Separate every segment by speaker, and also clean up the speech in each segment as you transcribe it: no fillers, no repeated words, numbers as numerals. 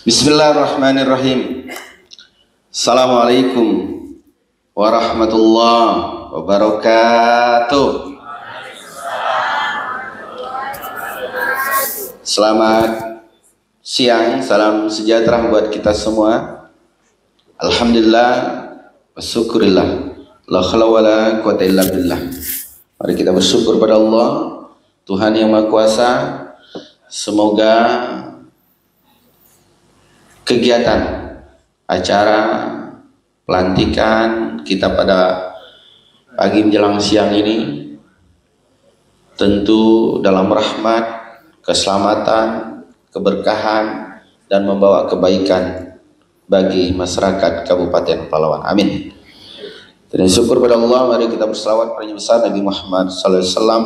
Speaker 1: Bismillahirrahmanirrahim. Assalamualaikum warahmatullahi wabarakatuh. Selamat siang, salam sejahtera buat kita semua. Alhamdulillah, wasyukurillah, la khala wala quwata illa billah. Mari kita bersyukur pada Allah, Tuhan yang Maha Kuasa. Semoga kegiatan acara pelantikan kita pada pagi menjelang siang ini tentu dalam rahmat, keselamatan, keberkahan, dan membawa kebaikan bagi masyarakat Kabupaten Palawan. Amin. Dan syukur pada Allah, mari kita berselawat pada besar Nabi Muhammad sallallahu alaihi wasallam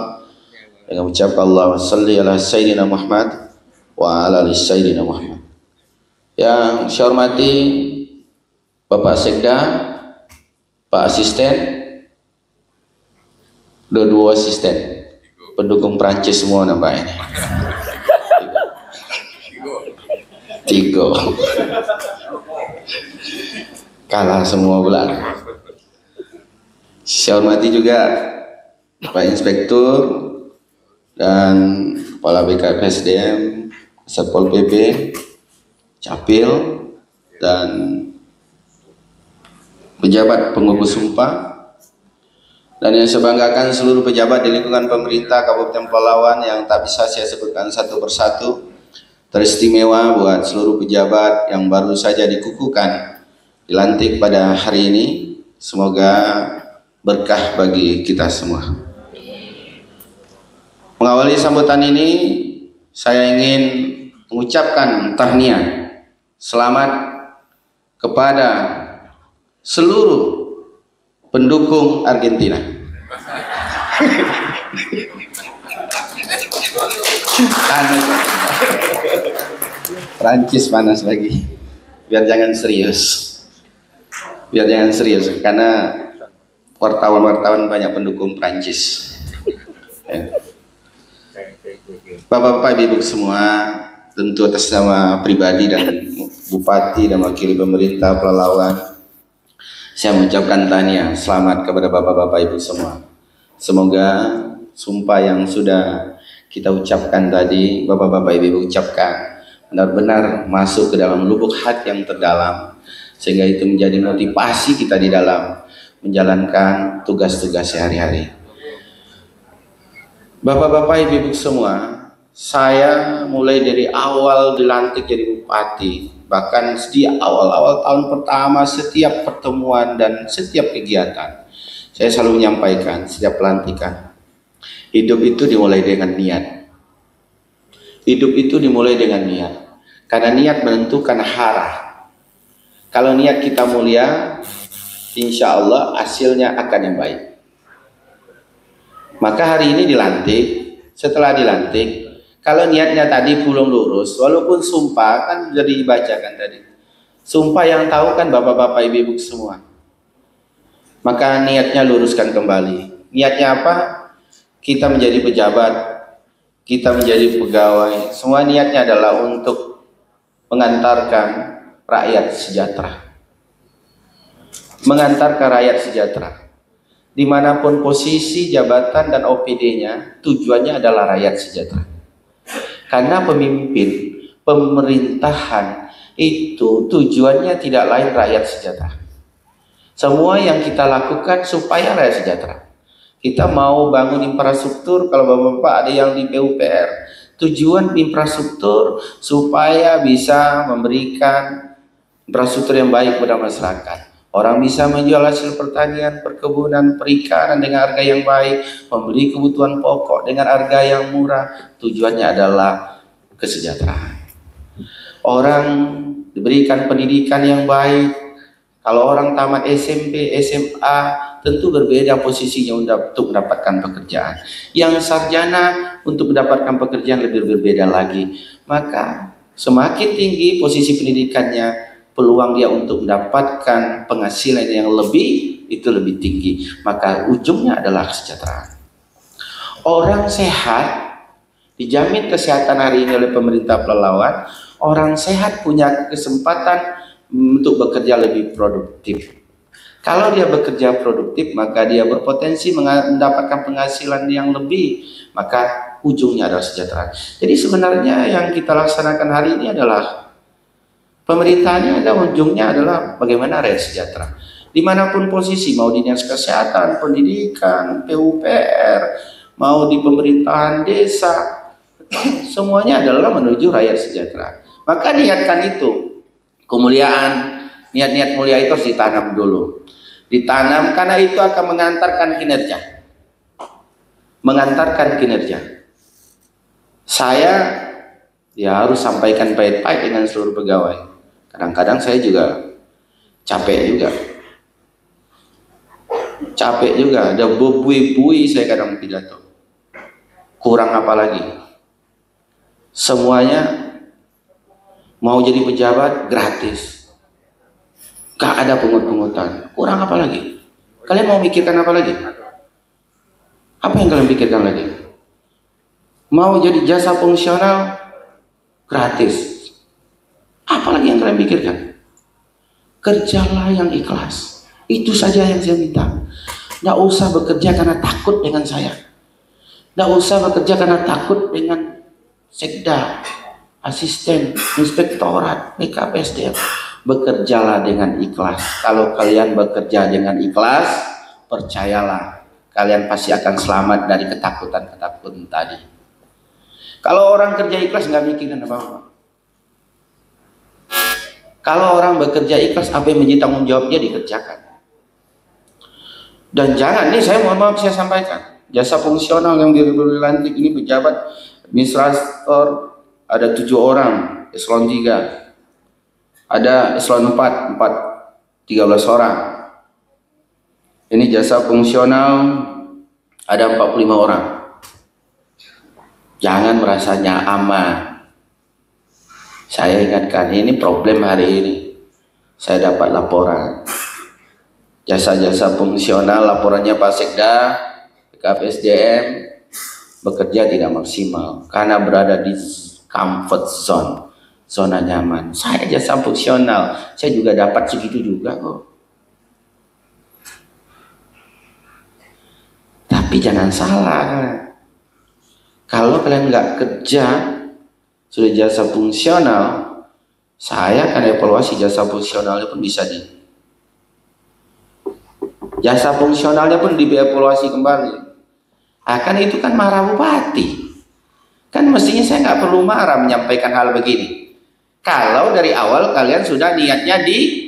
Speaker 1: dengan mengucap Allahumma shalli ala sayyidina Muhammad wa ala ali sayyidina Muhammad. Yang saya hormati Bapak Sekda, Pak Asisten, dua asisten, pendukung Prancis semua nampaknya. Tiga. Kalah semua bulan. Saya hormati juga Pak Inspektur dan Kepala BKPSDM, Satpol PP, Capil, dan pejabat pengugus sumpah, dan yang saya banggakan seluruh pejabat di lingkungan pemerintah Kabupaten Palawan yang tak bisa saya sebutkan satu persatu. Teristimewa buat seluruh pejabat yang baru saja dikukuhkan, dilantik pada hari ini. Semoga berkah bagi kita semua. Mengawali sambutan ini, saya ingin mengucapkan tahniah selamat kepada seluruh pendukung Argentina. Prancis panas lagi. Biar jangan serius. Karena wartawan-wartawan banyak pendukung Prancis. Bapak-bapak, ibu semua, tentu atas nama pribadi dan Bupati dan Wakil Pemerintah Palawan, saya mengucapkan tahniah selamat kepada bapak-bapak ibu semua. Semoga sumpah yang sudah kita ucapkan tadi, bapak-bapak ibu ucapkan, benar-benar masuk ke dalam lubuk hati yang terdalam, sehingga itu menjadi motivasi kita di dalam menjalankan tugas-tugas sehari-hari. Bapak-bapak ibu semua, saya mulai dari awal dilantik jadi bupati, bahkan di awal-awal tahun pertama, setiap pertemuan dan setiap kegiatan, saya selalu menyampaikan setiap pelantikan, hidup itu dimulai dengan niat. Hidup itu dimulai dengan niat, karena niat menentukan arah. Kalau niat kita mulia, insya Allah hasilnya akan yang baik. Maka hari ini dilantik, setelah dilantik, kalau niatnya tadi belum lurus, walaupun sumpah kan sudah dibacakan tadi. Sumpah yang tahu kan bapak-bapak ibu-ibu semua. Maka niatnya luruskan kembali. Niatnya apa? Kita menjadi pejabat, kita menjadi pegawai. Semua niatnya adalah untuk mengantarkan rakyat sejahtera. Mengantarkan rakyat sejahtera. Dimanapun posisi, jabatan, dan OPD-nya, tujuannya adalah rakyat sejahtera. Karena pemimpin, pemerintahan itu tujuannya tidak lain rakyat sejahtera. Semua yang kita lakukan supaya rakyat sejahtera. Kita mau bangun infrastruktur, kalau bapak-bapak ada yang di PUPR, tujuan infrastruktur supaya bisa memberikan infrastruktur yang baik kepada masyarakat. Orang bisa menjual hasil pertanian, perkebunan, perikanan dengan harga yang baik, membeli kebutuhan pokok dengan harga yang murah. Tujuannya adalah kesejahteraan. Orang diberikan pendidikan yang baik. Kalau orang tamat SMP, SMA, tentu berbeda posisinya untuk mendapatkan pekerjaan. Yang sarjana untuk mendapatkan pekerjaan lebih berbeda lagi. Maka semakin tinggi posisi pendidikannya, peluang dia untuk mendapatkan penghasilan yang lebih tinggi. Maka ujungnya adalah kesejahteraan. Orang sehat Dijamin kesehatan hari ini oleh pemerintah Pelalawan, orang sehat punya kesempatan untuk bekerja lebih produktif. Kalau dia bekerja produktif, maka dia berpotensi mendapatkan penghasilan yang lebih, maka ujungnya adalah sejahtera. Jadi sebenarnya yang kita laksanakan hari ini adalah pemerintahnya, ada ujungnya adalah bagaimana rakyat sejahtera. Dimanapun posisi, mau di dinas kesehatan, pendidikan, PUPR, mau di pemerintahan desa, semuanya adalah menuju rakyat sejahtera. Maka niatkan itu, kemuliaan, niat-niat mulia itu harus ditanam dulu. Ditanam karena itu akan mengantarkan kinerja. Mengantarkan kinerja. Saya ya harus sampaikan baik-baik dengan seluruh pegawai. Kadang-kadang saya juga capek juga. Capek juga, ada bubui-bui saya kadang pidato. Kurang apa lagi? Semuanya mau jadi pejabat gratis. Gak ada pungut-pungutan. Kurang apa lagi? Kalian mau mikirkan apa lagi? Apa yang kalian pikirkan lagi? Mau jadi jasa fungsional gratis. Apa lagi yang kalian pikirkan? Kerjalah yang ikhlas. Itu saja yang saya minta. Nggak usah bekerja karena takut dengan saya. Nggak usah bekerja karena takut dengan sekda, asisten, inspektorat, BKPSDM. Bekerjalah dengan ikhlas. Kalau kalian bekerja dengan ikhlas, percayalah, kalian pasti akan selamat dari ketakutan-ketakutan tadi. Kalau orang kerja ikhlas nggak mikirin apa-apa. Kalau orang bekerja ikhlas, apa yang menjadi tanggung jawabnya dikerjakan. Dan jangan, nih saya mohon maaf saya sampaikan, jasa fungsional yang dilantik ini pejabat administrator ada 7 orang, eselon 3, ada eselon 4, 13 orang. Ini jasa fungsional ada 45 orang. Jangan merasanya aman. Saya ingatkan, ini problem hari ini. Saya dapat laporan. Jasa-jasa fungsional, laporannya Pak Sekda, BKPSDM, bekerja tidak maksimal karena berada di comfort zone, zona nyaman. Saya jasa fungsional, saya juga dapat segitu juga kok. Tapi jangan salah, kalau kalian nggak kerja sudah jasa fungsional, saya akan evaluasi jasa fungsionalnya pun bisa jasa fungsionalnya pun dievaluasi kembali. Akan itu kan marah bupati. Kan mestinya saya nggak perlu marah menyampaikan hal begini. Kalau dari awal kalian sudah niatnya di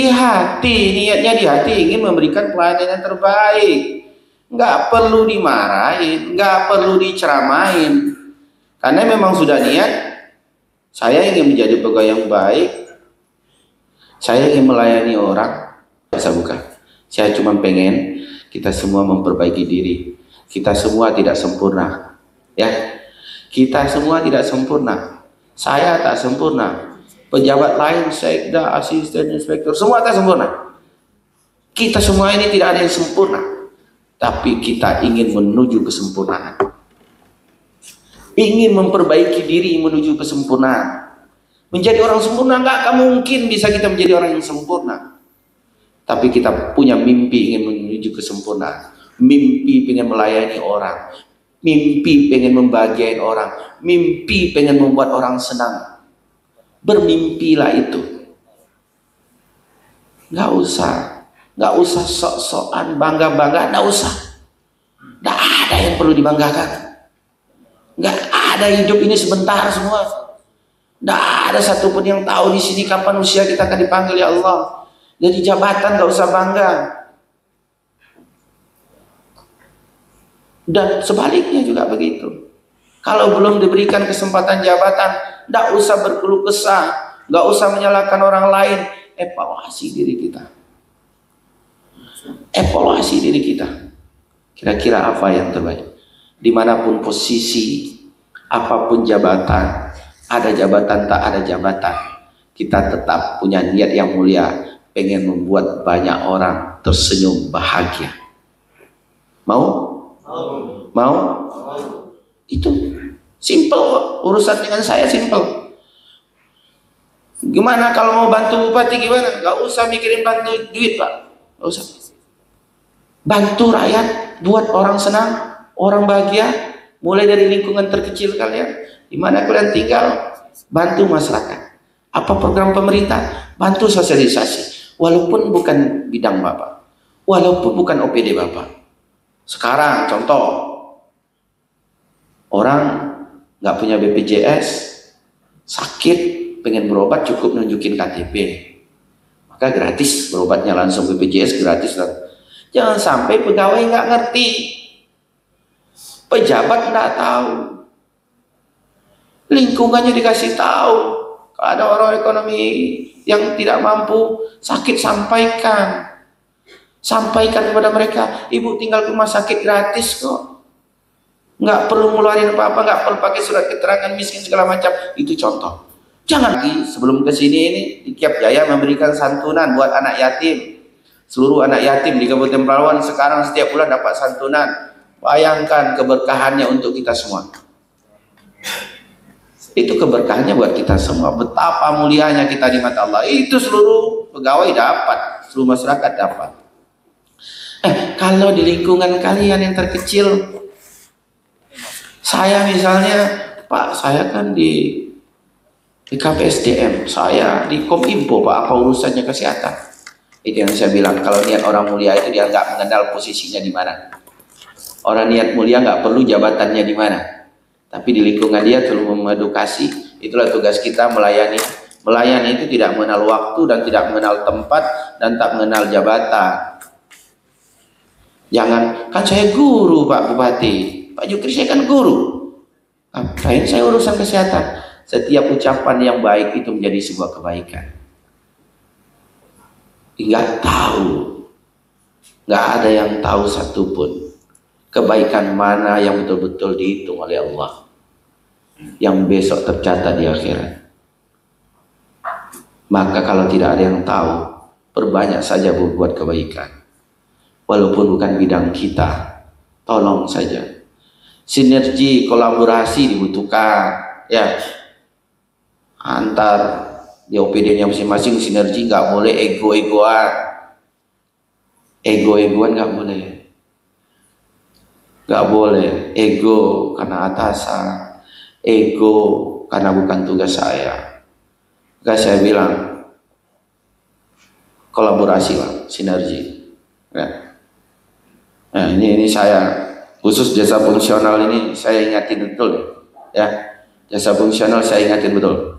Speaker 1: hati, niatnya di hati ingin memberikan pelayanan yang terbaik. Nggak perlu dimarahin, nggak perlu diceramain. Karena memang sudah niat, saya ingin menjadi pegawai yang baik, saya ingin melayani orang. Saya bukan. Saya cuma pengen kita semua memperbaiki diri. Kita semua tidak sempurna. Ya, kita semua tidak sempurna. Saya tak sempurna. Pejabat lain, sekda, asisten, inspektur, semua tak sempurna. Kita semua ini tidak ada yang sempurna. Tapi kita ingin menuju kesempurnaan. Ingin memperbaiki diri menuju kesempurnaan. Menjadi orang sempurna nggak mungkin bisa kita menjadi orang yang sempurna. Tapi kita punya mimpi ingin menuju kesempurnaan. Mimpi pengen melayani orang. Mimpi pengen membahagiain orang. Mimpi pengen membuat orang senang. Bermimpilah itu. Nggak usah sok-sokan bangga-bangga, nggak usah. Nggak ada yang perlu dibanggakan. Nggak ada, hidup ini sebentar semua. Nggak ada satupun yang tahu di sini kapan usia kita akan dipanggil ya Allah. Jadi jabatan nggak usah bangga. Dan sebaliknya juga begitu. Kalau belum diberikan kesempatan jabatan, nggak usah berkeluh kesah, nggak usah menyalahkan orang lain. Evaluasi diri kita. Evaluasi diri kita. Kira-kira apa yang terbaik? Dimanapun posisi, apapun jabatan, ada jabatan tak ada jabatan, kita tetap punya niat yang mulia. Pengen membuat banyak orang tersenyum bahagia. Mau? Mau? Itu simple kok, urusan dengan saya simple. Gimana kalau mau bantu bupati gimana? Gak usah mikirin bantu duit Pak, gak usah. Bantu rakyat, buat orang senang, orang bahagia, mulai dari lingkungan terkecil kalian, di mana kalian tinggal, bantu masyarakat. Apa program pemerintah? Bantu sosialisasi, walaupun bukan bidang Bapak, walaupun bukan OPD Bapak. Sekarang contoh, orang nggak punya BPJS, sakit, pengen berobat cukup nunjukin KTP, maka gratis berobatnya, langsung BPJS gratis. Jangan sampai pegawai nggak ngerti, pejabat nggak tahu, lingkungannya dikasih tahu. Kalau ada orang ekonomi yang tidak mampu sakit, sampaikan kepada mereka, ibu tinggal ke rumah sakit gratis kok, nggak perlu ngeluarin apa-apa, nggak perlu pakai surat keterangan miskin segala macam. Itu contoh. Jangan lagi sebelum kesini ini di Kiap Jaya memberikan santunan buat anak yatim. Seluruh anak yatim di Kabupaten Palawan sekarang setiap bulan dapat santunan. Bayangkan keberkahannya untuk kita semua. Itu keberkahannya buat kita semua. Betapa mulianya kita di mata Allah. Itu seluruh pegawai dapat, seluruh masyarakat dapat. Kalau di lingkungan kalian yang terkecil, saya misalnya, Pak, saya kan di KPSDM, saya di Kominfo, Pak, apa urusannya kesehatan? Itu yang saya bilang, kalau niat orang mulia itu dia nggak mengenal posisinya di mana. Orang niat mulia nggak perlu jabatannya di mana, tapi di lingkungan dia selalu mengedukasi. Itulah tugas kita, melayani. Melayani itu tidak mengenal waktu dan tidak mengenal tempat dan tak mengenal jabatan. Jangan, kan saya guru Pak Bupati, Pak Jukri saya kan guru, ngapain saya urusan kesehatan? Setiap ucapan yang baik itu menjadi sebuah kebaikan. Nggak tahu, nggak ada yang tahu satupun kebaikan mana yang betul-betul dihitung oleh Allah, yang besok tercatat di akhirat. Maka kalau tidak ada yang tahu, perbanyak saja berbuat kebaikan, walaupun bukan bidang kita. Tolong saja, sinergi, kolaborasi dibutuhkan, ya. Antar di OPD-nya masing-masing sinergi, nggak boleh ego-egoan nggak boleh ego karena atasan, ego karena bukan tugas saya. Maka saya bilang kolaborasi lah, sinergi ya. Nah ini saya khusus jasa fungsional ini saya ingatin betul ya, jasa fungsional saya ingatin betul.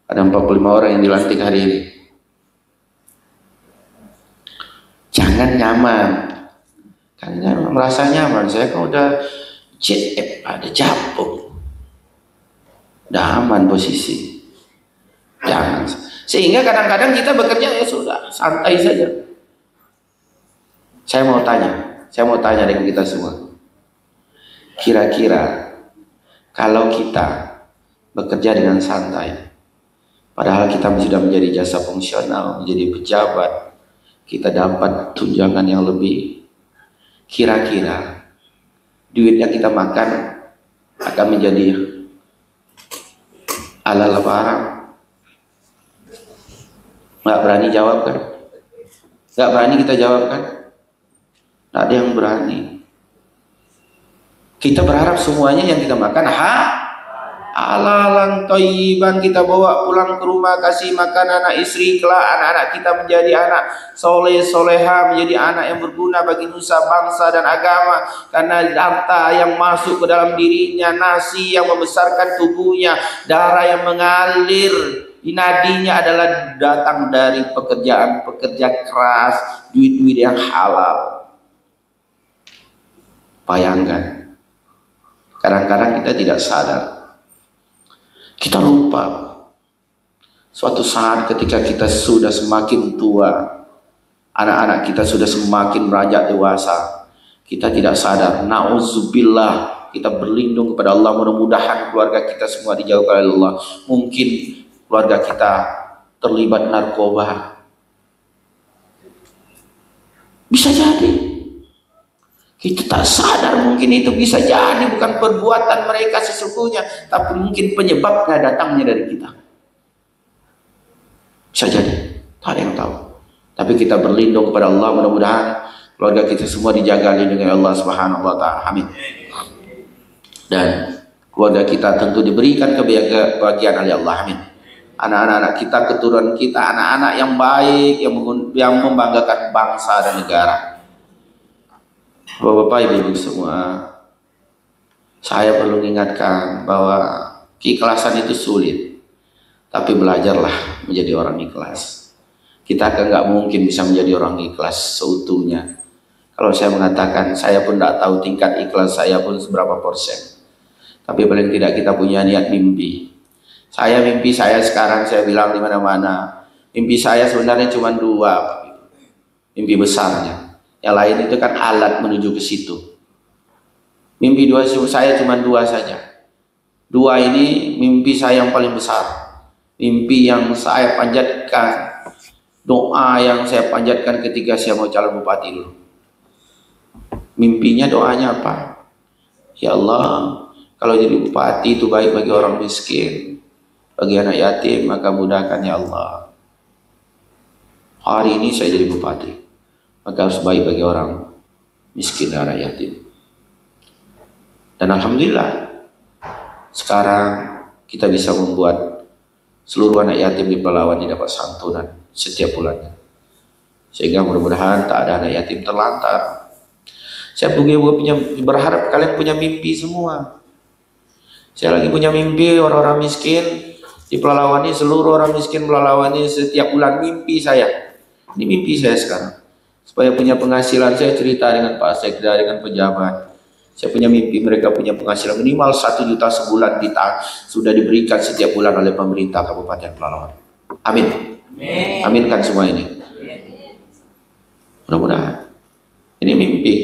Speaker 1: Ada 45 orang yang dilantik hari ini. Jangan nyaman, karena merasa nyaman. Saya kan udah ada Japung, udah aman posisi. Jangan. Sehingga kadang-kadang kita bekerja ya sudah santai saja. Saya mau tanya dengan kita semua. Kira-kira kalau kita bekerja dengan santai, padahal kita sudah menjadi jasa fungsional, menjadi pejabat, kita dapat tunjangan yang lebih. Kira-kira duit yang kita makan akan menjadi halal apa haram? Nggak berani jawab kan? Nggak berani kita jawab kan? Nggak ada yang berani. Kita berharap semuanya yang kita makan halalan thayyiban, kita bawa pulang ke rumah, kasih makan anak istri, kelak anak-anak kita menjadi anak soleh soleha, menjadi anak yang berguna bagi nusa bangsa dan agama, karena harta yang masuk ke dalam dirinya, nasi yang membesarkan tubuhnya, darah yang mengalir di nadinya adalah datang dari pekerja keras, duit-duit yang halal. Bayangkan, kadang-kadang kita tidak sadar. Kita lupa suatu saat ketika kita sudah semakin tua, anak-anak kita sudah semakin beranjak dewasa, kita tidak sadar, na'udzubillah, kita berlindung kepada Allah, mudah-mudahan keluarga kita semua dijauhkan oleh Allah. Mungkin keluarga kita terlibat narkoba, bisa jadi Kita tak sadar mungkin itu bisa jadi bukan perbuatan mereka sesungguhnya, tapi mungkin penyebabnya datangnya dari kita. Bisa jadi, tak ada yang tahu. Tapi kita berlindung kepada Allah, mudah-mudahan keluarga kita semua dijaga lindungi Allah Subhanahu wa taala. Amin. Dan keluarga kita tentu diberikan kebahagiaan oleh Allah. Amin. Anak-anak kita, keturunan kita, anak-anak yang baik, yang membanggakan bangsa dan negara. Bapak-bapak, ibu-ibu semua, saya perlu mengingatkan bahwa keikhlasan itu sulit, tapi belajarlah menjadi orang ikhlas. Kita kan nggak mungkin bisa menjadi orang ikhlas seutuhnya. Kalau saya mengatakan, saya pun tidak tahu tingkat ikhlas saya pun seberapa persen. Tapi paling tidak kita punya niat mimpi. Mimpi saya sekarang saya bilang di mana-mana, mimpi saya sebenarnya cuma dua, mimpi besarnya. Yang lain itu kan alat menuju ke situ. Mimpi saya cuma dua saja. Dua ini mimpi saya yang paling besar. Mimpi yang saya panjatkan, doa yang saya panjatkan ketika saya mau calon bupati dulu. Mimpinya, doanya apa? Ya Allah, kalau jadi bupati itu baik bagi orang miskin, bagi anak yatim, maka mudahkan ya Allah. Hari ini saya jadi bupati, maka harus baik bagi orang miskin dan anak yatim. Dan alhamdulillah sekarang kita bisa membuat seluruh anak yatim di Pelalawan dapat santunan setiap bulannya, sehingga mudah-mudahan tak ada anak yatim terlantar. Saya berharap kalian punya mimpi semua. Saya lagi punya mimpi orang-orang miskin di Pelalawan ini, seluruh orang miskin Pelalawan ini setiap bulan mimpi saya. Ini mimpi saya sekarang. Supaya punya penghasilan, saya cerita dengan Pak Sekda, dengan pejabat. Saya punya mimpi mereka punya penghasilan minimal 1 juta sebulan sudah diberikan setiap bulan oleh pemerintah Kabupaten Pelalawan. Amin. Aminkan semua ini. Mudah-mudahan. Ini mimpi.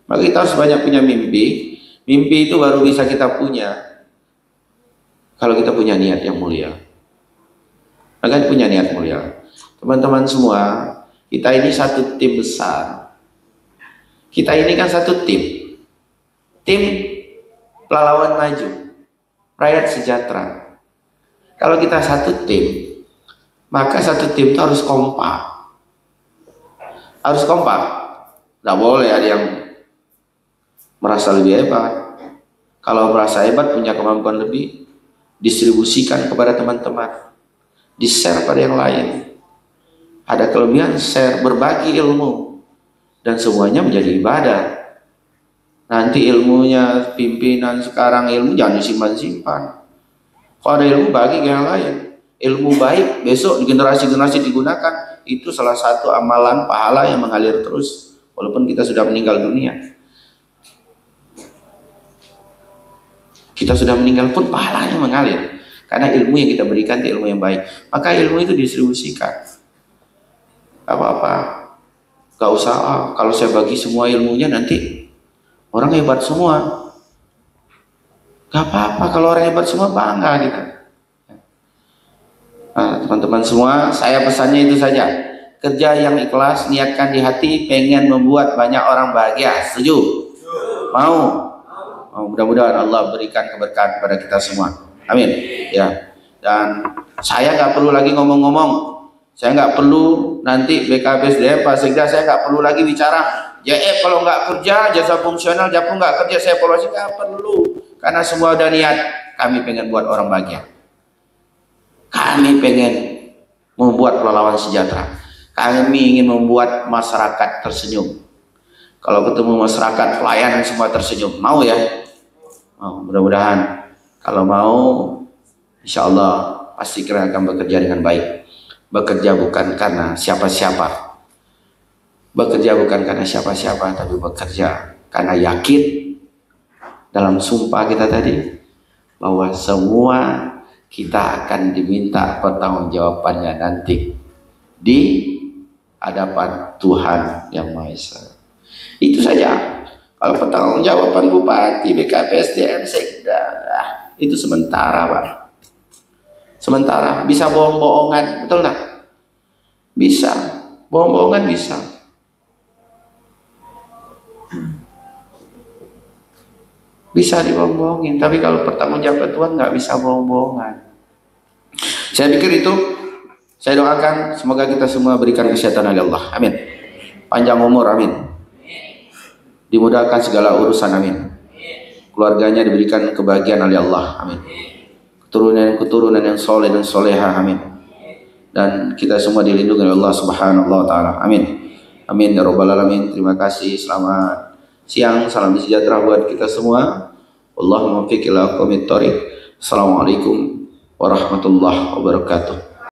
Speaker 1: Maka kita harus banyak punya mimpi. Mimpi itu baru bisa kita punya kalau kita punya niat yang mulia. Maka punya niat mulia. Teman-teman semua, kita ini satu tim besar. Kita ini kan satu tim. Tim Pelalawan Maju, Rakyat Sejahtera. Kalau kita satu tim, maka satu tim itu harus kompak. Harus kompak. Tidak boleh ada yang merasa lebih hebat. Kalau merasa hebat, punya kemampuan lebih, distribusikan kepada teman-teman, di-share pada yang lain. Ada kelebihan, share, berbagi ilmu, dan semuanya menjadi ibadah. Nanti ilmunya pimpinan sekarang ilmu jangan disimpan-simpan. Kalau ada ilmu bagi ke yang lain. Ilmu baik besok di generasi-generasi digunakan. Itu salah satu amalan pahala yang mengalir terus walaupun kita sudah meninggal dunia. Kita sudah meninggal pun pahalanya mengalir karena ilmu yang kita berikan itu ilmu yang baik. Maka ilmu itu distribusikan. Apa-apa, gak usah kalau saya bagi semua ilmunya nanti orang hebat semua. Gak apa-apa kalau orang hebat semua, bangga kita. Nah, teman-teman semua, saya pesannya itu saja. Kerja yang ikhlas, niatkan di hati, pengen membuat banyak orang bahagia. Setuju? Mau? Mudah-mudahan Allah berikan keberkahan kepada kita semua. Amin. Ya. Dan saya nggak perlu lagi ngomong-ngomong. Saya nggak perlu nanti BKPSDM, Pak Sekda, saya nggak perlu lagi bicara. Kalau nggak kerja, jasa fungsional, Japung nggak kerja, saya evaluasi, nggak perlu. Karena semua udah niat, kami pengen buat orang bahagia. Kami pengen membuat Pelalawan sejahtera. Kami ingin membuat masyarakat tersenyum. Kalau ketemu masyarakat, pelayanan semua tersenyum. Mau ya? Mau. Mudah-mudahan. Kalau mau, insya Allah pasti kita akan bekerja dengan baik. Bekerja bukan karena siapa-siapa. Bekerja bukan karena siapa-siapa, tapi bekerja karena yakin dalam sumpah kita tadi bahwa semua kita akan diminta pertanggungjawabannya nanti di hadapan Tuhan Yang Maha Esa. Itu saja. Kalau pertanggungjawaban bupati, BKPSDM, Sekda, itu sementara, Pak. Sementara. Bisa bohong-bohongan, betul nggak? Bisa. Bohong-bohongan bisa. bisa dibohong-bohongin, tapi kalau pertanggungjawaban Tuhan nggak bisa bohong-bohongan. Saya pikir itu, saya doakan semoga kita semua berikan kesehatan oleh Allah, amin. Panjang umur, amin. Dimudahkan segala urusan, amin. Keluarganya diberikan kebahagiaan oleh Allah, amin. Keturunan yang soleh dan soleha, amin. Dan kita semua dilindungi oleh Allah Subhanahu wa taala, amin. Amin ya rabbal alamin. Terima kasih, selamat siang, salam sejahtera buat kita semua. Allahumma fiqh ila aqwamit thoriq. Assalamualaikum warahmatullahi wabarakatuh.